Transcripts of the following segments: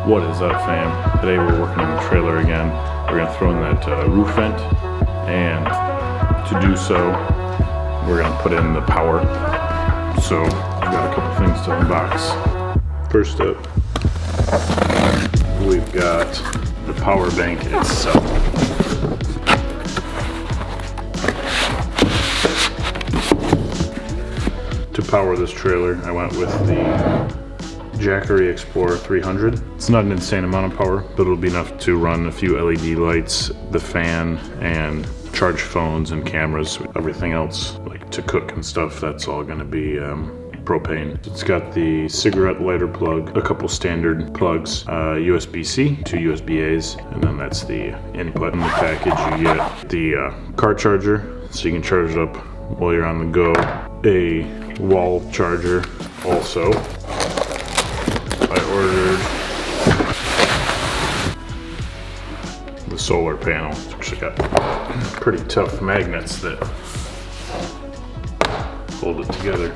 What is up, fam? Today we're working on the trailer again. We're going to throw in that roof vent, and to do so we're going to put in the power. So we've got a couple things to unbox. First up, we've got the power bank itself. To power this trailer, I went with the Jackery Explorer 300. It's not an insane amount of power, but it'll be enough to run a few LED lights, the fan, and charge phones and cameras. Everything else, like to cook and stuff, that's all gonna be propane. It's got the cigarette lighter plug, a couple standard plugs, USB-C, 2 USB-A's, and then that's the input. In the package you get the car charger, so you can charge it up while you're on the go. A wall charger also. I ordered the solar panel. It's actually got pretty tough magnets that hold it together.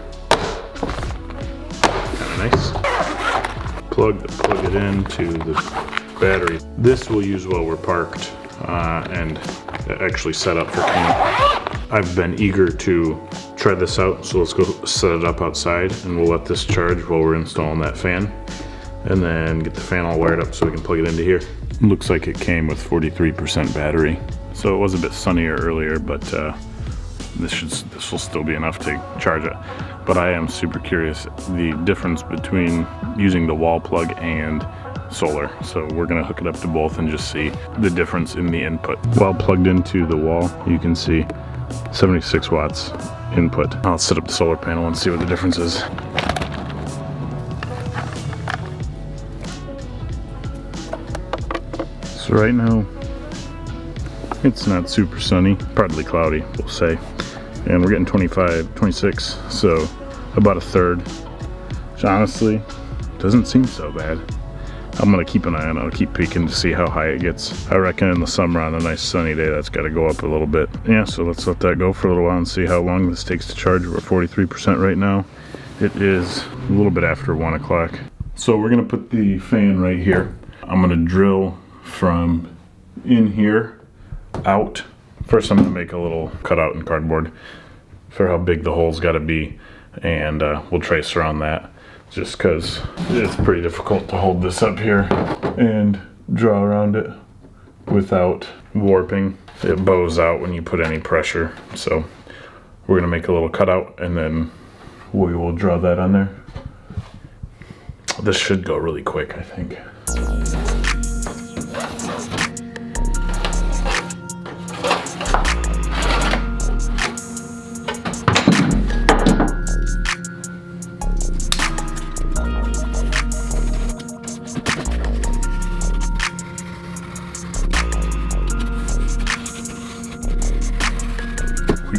Kind of nice. Plug it into the battery. This we'll use while we're parked and actually set up for camp. I've been eager to try this out, so let's go set it up outside and we'll let this charge while we're installing that fan, and then get the fan all wired up so we can plug it into here. Looks like it came with 43% battery, so it was a bit sunnier earlier, but this will still be enough to charge it. But I am super curious the difference between using the wall plug and solar, so we're gonna hook it up to both and just see the difference in the input. While plugged into the wall, you can see 76 watts input. I'll set up the solar panel and see what the difference is. So right now, it's not super sunny, partly cloudy, we'll say. And we're getting 25, 26, so about a third, which honestly doesn't seem so bad. I'm gonna keep an eye on it. I'll keep peeking to see how high it gets. I reckon in the summer on a nice sunny day, that's gotta go up a little bit. Yeah, so let's let that go for a little while and see how long this takes to charge. We're at 43% right now. It is a little bit after 1 o'clock. So we're gonna put the fan right here. I'm gonna drill from in here out. First I'm gonna make a little cutout in cardboard for how big the hole's gotta be, and we'll trace around that, just because it's pretty difficult to hold this up here and draw around it without warping. It bows out when you put any pressure. So we're gonna make a little cutout and then we will draw that on there. This should go really quick, I think.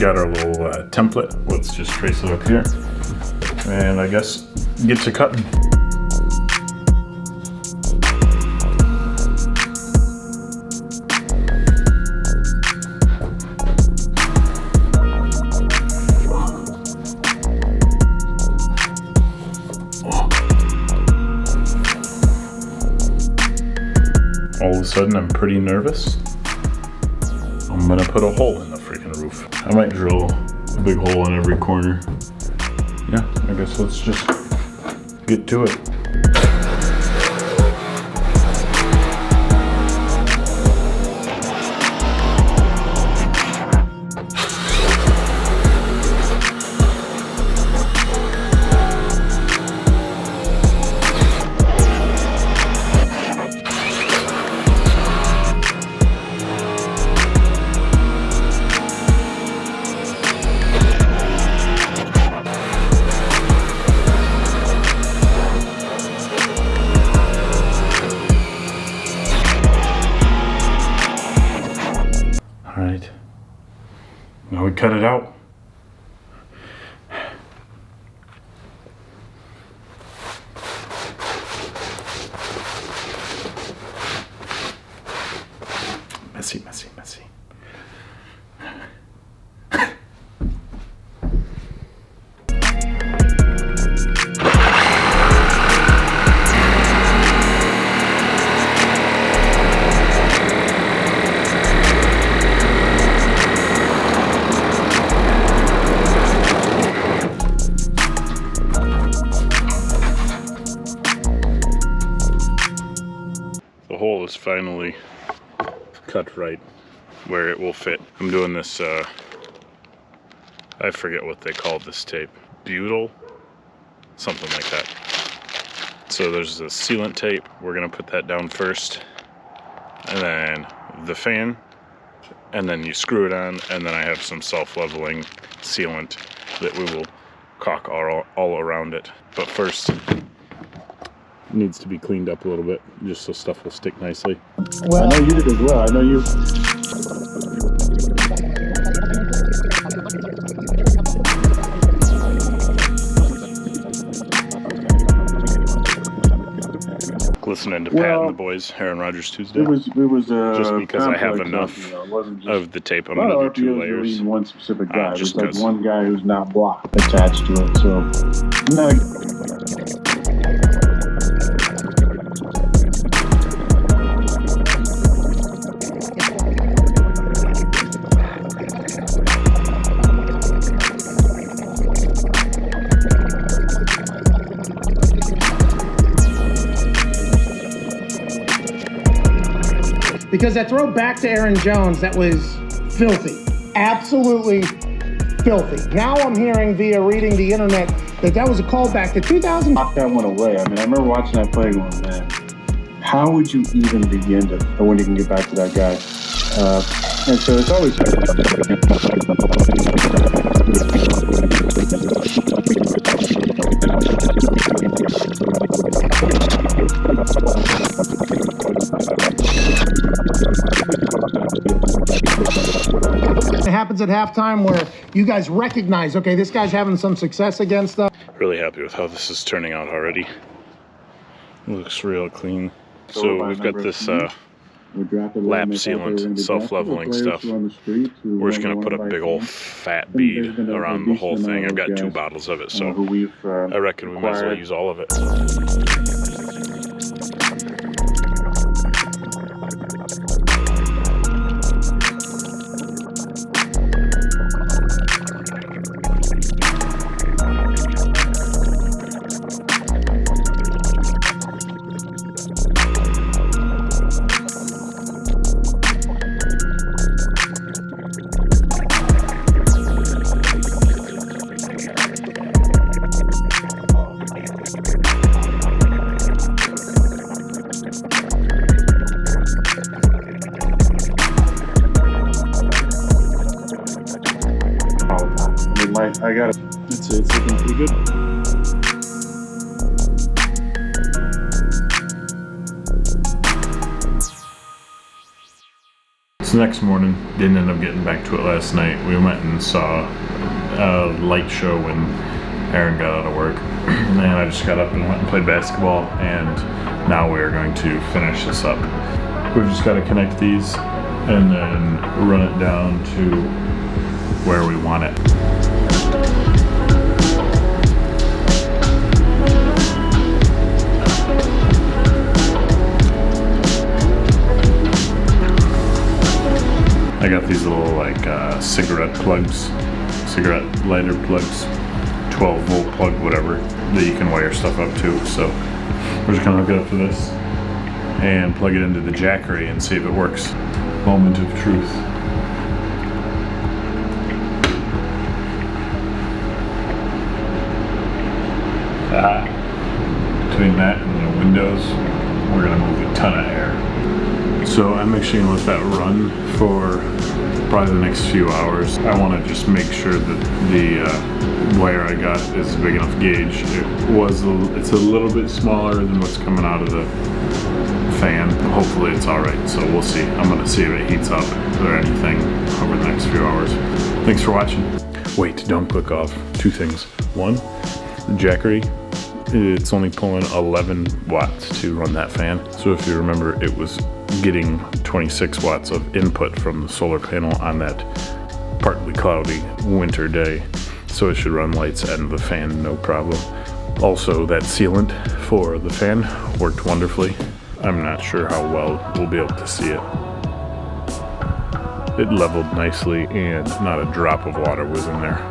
Got our little template. Let's just trace it up here, and I guess get to cutting. All of a sudden, I'm pretty nervous. I'm gonna put a hole in the freaking roof. I might drill a big hole in every corner. Yeah, I guess let's just get to it. All right, now we cut it out. Messy, messy, messy. The hole is finally cut right where it will fit. I'm doing this, I forget what they call this tape. Butyl? Something like that. So there's a sealant tape. We're gonna put that down first. And then the fan. And then you screw it on. And then I have some self-leveling sealant that we will caulk all around it. But first, it needs to be cleaned up a little bit just so stuff will stick nicely. Well, I know you did as well. I know you. Listening to Pat and the boys, Aaron Rodgers Tuesday. It was just because I have enough of the tape. I'm gonna do 2 layers. Even one specific guy. Just like one guy who's not blocked attached to it. So, because that throw back to Aaron Jones, that was filthy. Absolutely filthy. Now I'm hearing via reading the internet that was a callback to 2000. Knock that one away. I mean, I remember watching that play going, man, how would you even begin to, or when you can get back to that guy? And so it's always It happens at halftime where you guys recognize, okay, this guy's having some success against us. Really happy with how this is turning out already. It looks real clean. So we've got this lap sealant, self-leveling stuff. We're just gonna put a big old fat bead around the whole thing. I've got 2 bottles of it, so I reckon we might as well use all of it. I got it. It's looking pretty good. So next morning, didn't end up getting back to it last night. We went and saw a light show when Aaron got out of work. And I just got up and went and played basketball, and now we're going to finish this up. We've just got to connect these and then run it down to where we want it. I got these little like cigarette lighter plugs, 12 volt plug, whatever, that you can wire stuff up to. So we're just gonna hook it up to this and plug it into the Jackery and see if it works. Moment of truth. Between that and the windows, we're gonna move a ton of air. So I'm actually gonna let that run for probably the next few hours. I wanna just make sure that the wire I got is a big enough gauge. It's a little bit smaller than what's coming out of the fan. Hopefully it's all right, so we'll see. I'm gonna see if it heats up or anything over the next few hours. Thanks for watching. Wait, don't click off. 2 things. 1, the Jackery, it's only pulling 11 watts to run that fan. So if you remember, it was getting 26 watts of input from the solar panel on that partly cloudy winter day. So it should run lights and the fan no problem. Also, that sealant for the fan worked wonderfully. I'm not sure how well we'll be able to see it. It leveled nicely and not a drop of water was in there.